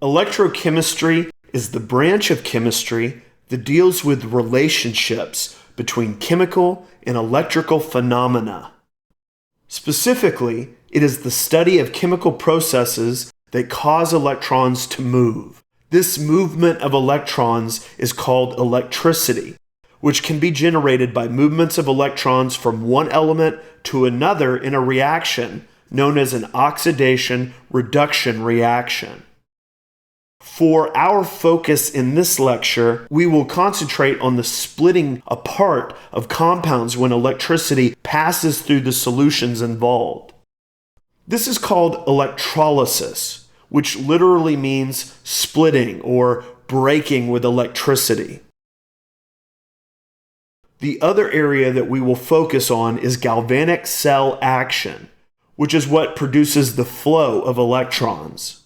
Electrochemistry is the branch of chemistry that deals with relationships between chemical and electrical phenomena. Specifically, it is the study of chemical processes that cause electrons to move. This movement of electrons is called electricity, which can be generated by movements of electrons from one element to another in a reaction known as an oxidation-reduction reaction. For our focus in this lecture, we will concentrate on the splitting apart of compounds when electricity passes through the solutions involved. This is called electrolysis, which literally means splitting or breaking with electricity. The other area that we will focus on is galvanic cell action, which is what produces the flow of electrons.